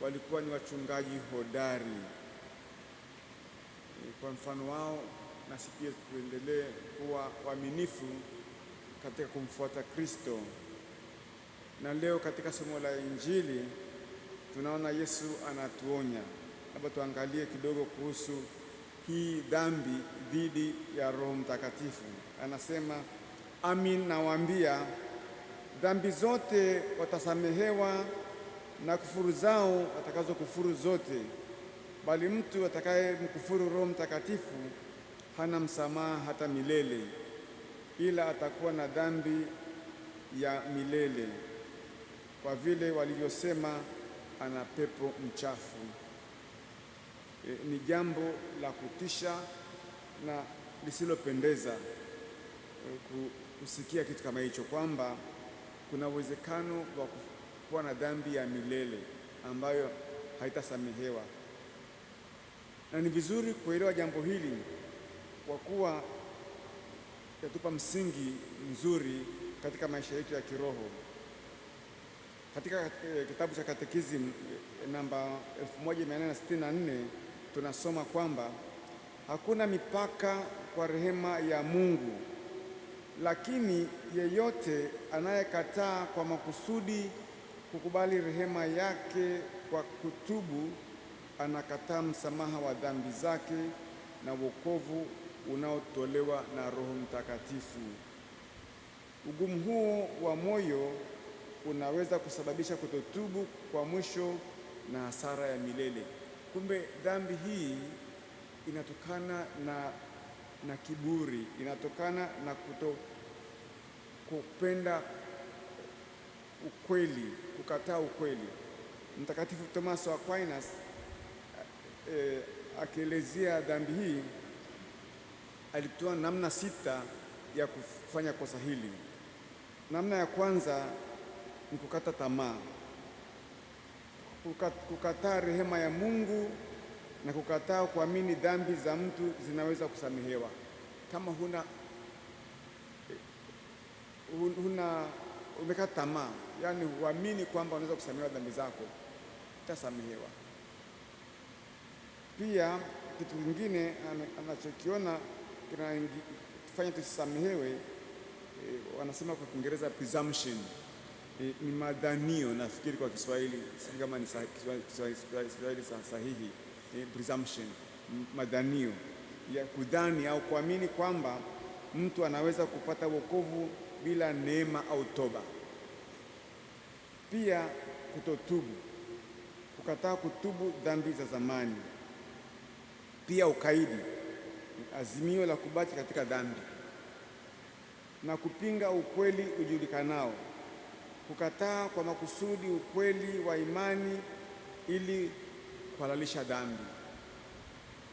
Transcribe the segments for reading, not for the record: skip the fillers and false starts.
walikuwa ni wachungaji hodari. Kwa mfano wao, nasi pia tuendelee kuwa waaminifu katika kumfuata Kristo. Na leo katika somo la Injili tunaona Yesu anatuonya. Labda tuangalie kidogo kuhusu hii dhambi dhidi ya Roho Mtakatifu. Anasema, amin nawaambia, dhambi zote watasamehewa na kufuru zao watakazokufuru zote, bali mtu atakayemkufuru Roho Mtakatifu hana msamaha hata milele, ila atakuwa na dhambi ya milele, kwa vile walivyosema ana pepo mchafu. Ni jambo la kutisha na lisilopendeza kusikia kitu kama hicho, kwamba kuna uwezekano wa kuwa na dhambi ya milele ambayo haitasamehewa. Na ni vizuri kuelewa jambo hili kwa kuwa yatupa msingi mzuri katika maisha yetu ya kiroho. Katika kitabu cha Katekisimu namba 1864 tunasoma kwamba hakuna mipaka kwa rehema ya Mungu, lakini yeyote anayekataa kwa makusudi kukubali rehema yake kwa kutubu anakataa msamaha wa dhambi zake na wokovu unaotolewa na Roho Mtakatifu. Ugumu huo wa moyo unaweza kusababisha kutotubu kwa mwisho na hasara ya milele. Kumbe dhambi hii inatokana na kiburi, inatokana na kupenda ukweli, kukataa ukweli. Mtakatifu Thomas wa Aquinas akielezea dhambi hii alitoa namna 6 ya kufanya kosa hili. Namna ya kwanza ni kukata tamaa, kukataa rehema ya Mungu na kukataa kuamini dhambi za mtu zinaweza kusamehewa. Kama umekata tamaa, yani huamini kwamba unaweza kusamehewa dhambi zako, utasamehewa. Pia kitu kingine anachokiona kinafanya tusisamehewe, wanasema kwa Kiingereza presumption, ni madhanio. Nafikiri kwa Kiswahili si kama ni Kiswahili sahihi. Presumption, madhanio ya kudhani au kuamini kwamba mtu anaweza kupata wokovu bila neema au toba. Pia kutotubu, kukataa kutubu dhambi za zamani. Pia ukaidi, azimio la kubaki katika dhambi. Na kupinga ukweli ujulikanao, kukataa kwa makusudi ukweli wa imani ili kuhalalisha dhambi.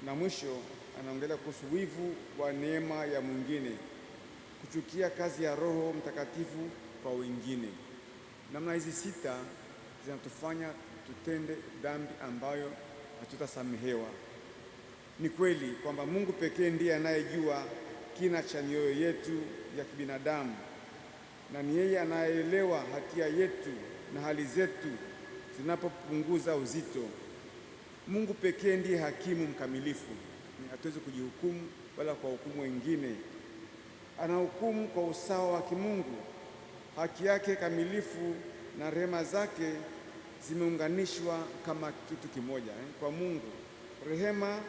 Na mwisho anaongelea kuhusu wivu wa neema ya mwingine, kuchukia kazi ya Roho Mtakatifu kwa wengine. Namna hizi 6 zinatufanya tutende dhambi ambayo hatutasamehewa. Ni kweli kwamba Mungu pekee ndiye anayejua kina cha mioyo yetu ya kibinadamu, na ni yeye anayeelewa hatia yetu na hali zetu zinapopunguza uzito. Mungu pekee ndiye hakimu mkamilifu, hatuwezi kujihukumu wala kwa hukumu wengine. Anahukumu kwa usawa wa kimungu. Haki yake kamilifu na rehema zake zimeunganishwa kama kitu kimoja. Kwa Mungu rehema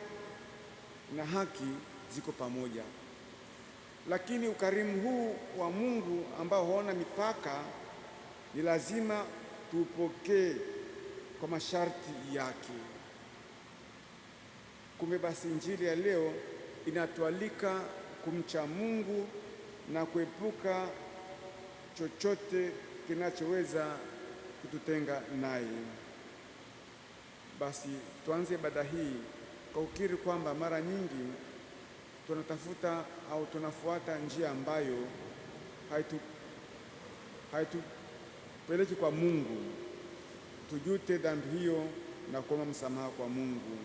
na haki ziko pamoja. Lakini ukarimu huu wa Mungu ambao haona mipaka ni lazima tupokee kwa masharti yake. Kumbe basi Injili ya leo inatualika kumcha Mungu na kuepuka chochote kinachoweza kututenga naye. Basi tuanze ibada hii kwa kukiri kwamba mara nyingi tunatafuta au tunafuata njia ambayo haitupeleki kwa Mungu. Tujute dhambi hiyo na kuomba msamaha kwa Mungu.